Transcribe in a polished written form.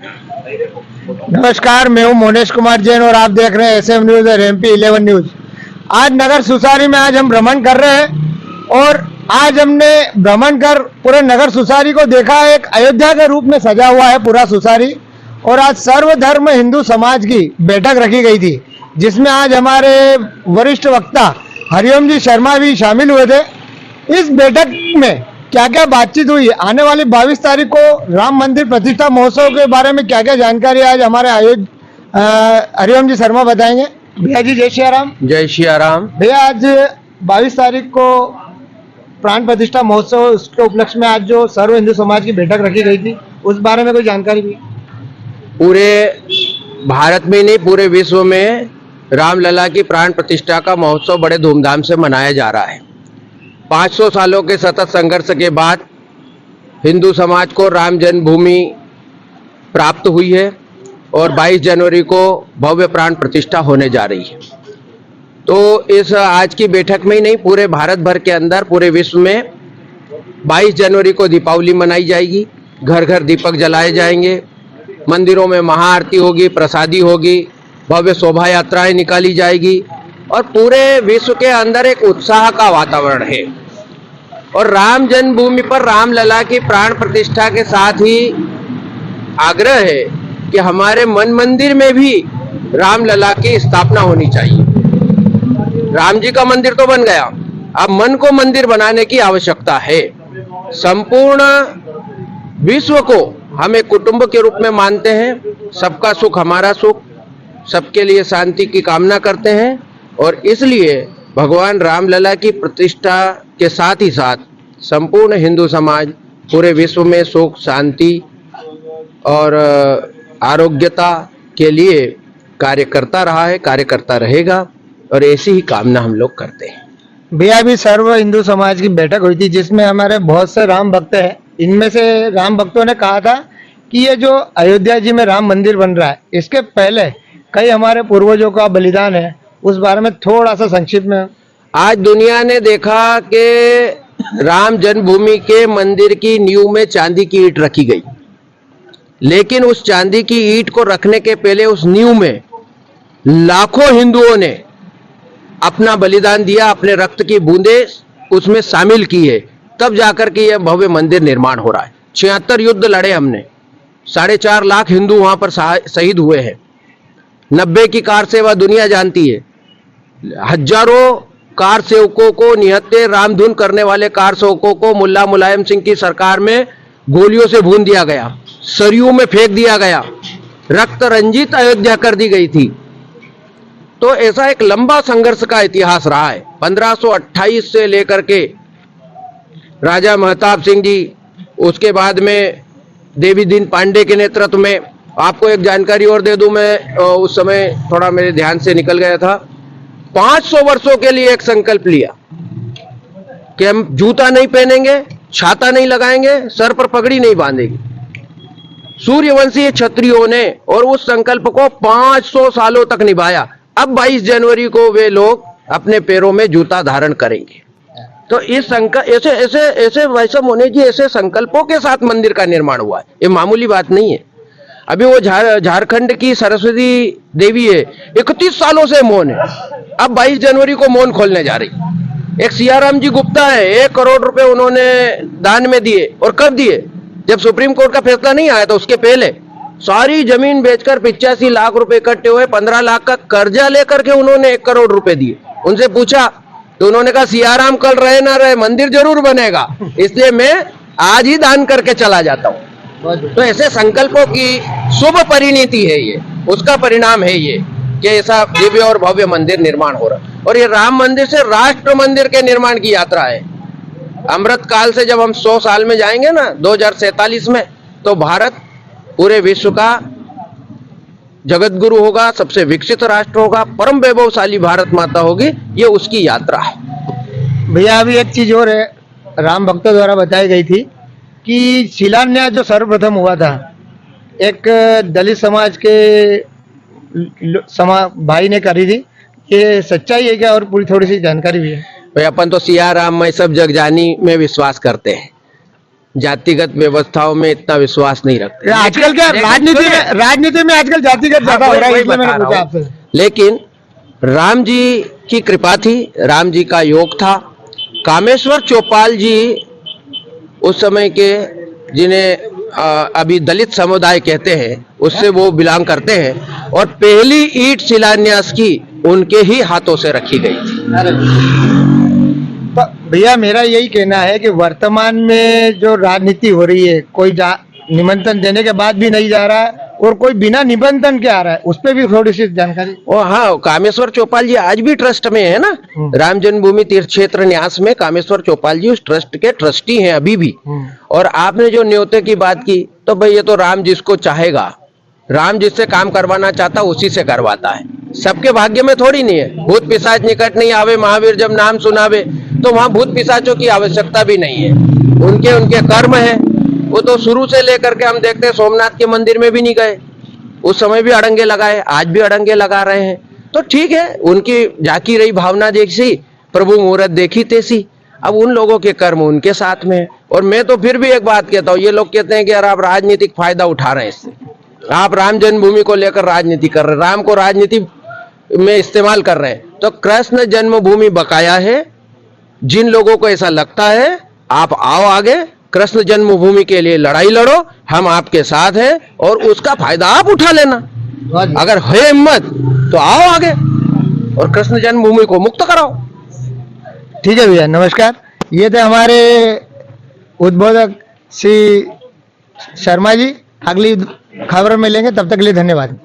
नमस्कार, मैं हूं मोनेश कुमार जैन और आप देख रहे हैं एसएम न्यूज और एमपी 11 न्यूज। आज नगर सुसारी में हम भ्रमण कर रहे हैं और आज हमने भ्रमण कर पूरे नगर सुसारी को देखा। एक अयोध्या के रूप में सजा हुआ है पूरा सुसारी। और आज सर्वधर्म हिंदू समाज की बैठक रखी गई थी, जिसमें आज हमारे वरिष्ठ वक्ता हरिओम जी शर्मा भी शामिल हुए थे। इस बैठक में क्या क्या बातचीत हुई, आने वाली 22 तारीख को राम मंदिर प्रतिष्ठा महोत्सव के बारे में क्या क्या जानकारी आज हमारे हरिओम जी शर्मा बताएंगे। भैया जी जय श्री राम। जय श्री राम। भैया आज 22 तारीख को प्राण प्रतिष्ठा महोत्सव, उसके उपलक्ष्य में आज जो सर्व हिंदू समाज की बैठक रखी गई थी, उस बारे में कोई जानकारी भी? पूरे भारत में नहीं, पूरे विश्व में रामलला की प्राण प्रतिष्ठा का महोत्सव बड़े धूमधाम से मनाया जा रहा है। 500 सालों के सतत संघर्ष के बाद हिंदू समाज को राम जन्मभूमि प्राप्त हुई है और 22 जनवरी को भव्य प्राण प्रतिष्ठा होने जा रही है। तो इस आज की बैठक में ही नहीं, पूरे भारत भर के अंदर, पूरे विश्व में 22 जनवरी को दीपावली मनाई जाएगी। घर घर दीपक जलाए जाएंगे, मंदिरों में महाआरती होगी, प्रसादी होगी, भव्य शोभा यात्राएं निकाली जाएगी और पूरे विश्व के अंदर एक उत्साह का वातावरण है। और राम जन्मभूमि पर रामलला की प्राण प्रतिष्ठा के साथ ही आग्रह है कि हमारे मन मंदिर में भी रामलला की स्थापना होनी चाहिए। राम जी का मंदिर तो बन गया, अब मन को मंदिर बनाने की आवश्यकता है। संपूर्ण विश्व को हम एक कुटुंब के रूप में मानते हैं। सबका सुख हमारा सुख, सबके लिए शांति की कामना करते हैं और इसलिए भगवान रामलला की प्रतिष्ठा के साथ ही साथ संपूर्ण हिंदू समाज पूरे विश्व में सुख, शांति और आरोग्यता के लिए कार्य करता रहा है, कार्य करता रहेगा और ऐसी ही कामना हम लोग करते हैं। भैया अभी सर्व हिंदू समाज की बैठक हुई थी, जिसमें हमारे बहुत से राम भक्त हैं। इनमें से राम भक्तों ने कहा था कि ये जो अयोध्या जी में राम मंदिर बन रहा है, इसके पहले कई हमारे पूर्वजों का बलिदान है, उस बारे में थोड़ा सा संक्षिप्त में। आज दुनिया ने देखा कि राम जन्मभूमि के मंदिर की नींव में चांदी की ईंट रखी गई, लेकिन उस चांदी की ईंट को रखने के पहले उस नींव में लाखों हिंदुओं ने अपना बलिदान दिया, अपने रक्त की बूंदें उसमें शामिल की है, तब जाकर के यह भव्य मंदिर निर्माण हो रहा है। 76 युद्ध लड़े हमने, 4.5 लाख हिंदू वहां पर शहीद हुए हैं। 90 की कार सेवा दुनिया जानती है। हजारों कार सेवकों को, निहत्थे रामधुन करने वाले कार सेवकों को मुल्ला मुलायम सिंह की सरकार में गोलियों से भून दिया गया, सरयू में फेंक दिया गया, रक्त रंजित अयोध्या कर दी गई थी। तो ऐसा एक लंबा संघर्ष का इतिहास रहा है। 1528 से लेकर के राजा महताब सिंह जी, उसके बाद में देवी दीन पांडे के नेतृत्व में। आपको एक जानकारी और दे दूं, मैं उस समय थोड़ा मेरे ध्यान से निकल गया था। 500 वर्षों के लिए एक संकल्प लिया कि हम जूता नहीं पहनेंगे, छाता नहीं लगाएंगे, सर पर पगड़ी नहीं बांधेंगे, सूर्यवंशी क्षत्रियों ने, और उस संकल्प को 500 सालों तक निभाया। अब 22 जनवरी को वे लोग अपने पैरों में जूता धारण करेंगे। तो इस संकल्प ऐसे वैसा मोने जी, ऐसे संकल्पों के साथ मंदिर का निर्माण हुआ है, ये मामूली बात नहीं है। अभी वो झारखंड की सरस्वती देवी है, 31 सालों से मौन है, अब 22 जनवरी को मौन खोलने जा रही। एक सियाराम जी गुप्ता है, 1 करोड़ रुपए उन्होंने दान में दिए। और कब दिए? जब सुप्रीम कोर्ट का फैसला नहीं आया था, उसके पहले सारी जमीन बेचकर 85 लाख रुपए इकट्ठे हुए, 15 लाख का कर्जा लेकर के उन्होंने 1 करोड़ रुपए दिए। उनसे पूछा तो उन्होंने कहा सियाराम कल रहे ना रहे, मंदिर जरूर बनेगा, इसलिए मैं आज ही दान करके चला जाता हूँ। तो ऐसे संकल्पों की शुभ परिणति है ये, उसका परिणाम है ये कि ऐसा दिव्य और भव्य मंदिर निर्माण हो रहा। और ये राम मंदिर से राष्ट्र मंदिर के निर्माण की यात्रा है। अमृत काल से जब हम 100 साल में जाएंगे ना, 2047 में, तो भारत पूरे विश्व का जगत गुरु होगा, सबसे विकसित राष्ट्र होगा, परम वैभवशाली भारत माता होगी। ये उसकी यात्रा है। भैया अभी एक चीज और है, राम भक्तों द्वारा बताई गई थी कि शिलान्यास जो सर्वप्रथम हुआ था, एक दलित समाज के भाई ने करी थी, ये सच्चाई है क्या? और पूरी थोड़ी सी जानकारी भी है। भाई अपन तो सिया राम मैं सब जग जानी में विश्वास करते हैं। जातिगत व्यवस्थाओं में इतना विश्वास नहीं रखते। आजकल क्या राजनीति में आजकल जातिगत ज्यादा हो रहा है, इसलिए मैंने पूछा आपसे। लेकिन राम जी की कृपा थी, राम जी का योग था। कामेश्वर चौपाल जी उस समय के, जिन्हें अभी दलित समुदाय कहते हैं, उससे वो बिलोंग करते हैं, और पहली ईंट शिलान्यास की उनके ही हाथों से रखी गई थी। तो भैया मेरा यही कहना है कि वर्तमान में जो राजनीति हो रही है, कोई निमंत्रण देने के बाद भी नहीं जा रहा है और कोई बिना निमंत्रण के आ रहा है, उस पर भी थोड़ी सी जानकारी। ओ हाँ, कामेश्वर चौपाल जी आज भी ट्रस्ट में है ना, राम जन्मभूमि तीर्थ क्षेत्र न्यास में कामेश्वर चौपाल जी उस ट्रस्ट के ट्रस्टी हैं अभी भी। और आपने जो न्योते की बात की, तो भाई ये तो राम जिसको चाहेगा, राम जिससे काम करवाना चाहता उसी से करवाता है। सबके भाग्य में थोड़ी नहीं है। भूत पिशाच निकट नहीं आवे, महावीर जब नाम सुनावे, तो वहां भूत पिशाचों की आवश्यकता भी नहीं है। उनके उनके कर्म है। वो तो शुरू से लेकर के हम देखते हैं, सोमनाथ के मंदिर में भी नहीं गए, उस समय भी अड़ंगे लगाए, आज भी अड़ंगे लगा रहे हैं। तो ठीक है, उनकी जाकी रही भावना जैसी, प्रभु मुहूर्त देखी तैसी। अब उन लोगों के कर्म उनके साथ में है। और मैं तो फिर भी एक बात कहता हूँ, ये लोग कहते हैं कि यार आप राजनीतिक फायदा उठा रहे हैं इससे, आप राम जन्मभूमि को लेकर राजनीति कर रहे हैं, राम को राजनीति में इस्तेमाल कर रहे हैं। तो कृष्ण जन्मभूमि बकाया है। जिन लोगों को ऐसा लगता है, आप आओ आगे, कृष्ण जन्मभूमि के लिए लड़ाई लड़ो, हम आपके साथ हैं, और उसका फायदा आप उठा लेना। अगर है हिम्मत तो आओ आगे और कृष्ण जन्मभूमि को मुक्त कराओ। ठीक है भैया, नमस्कार। ये थे हमारे उद्बोधक श्री शर्मा जी। अगली खबर में लेंगे, तब तक के लिए धन्यवाद।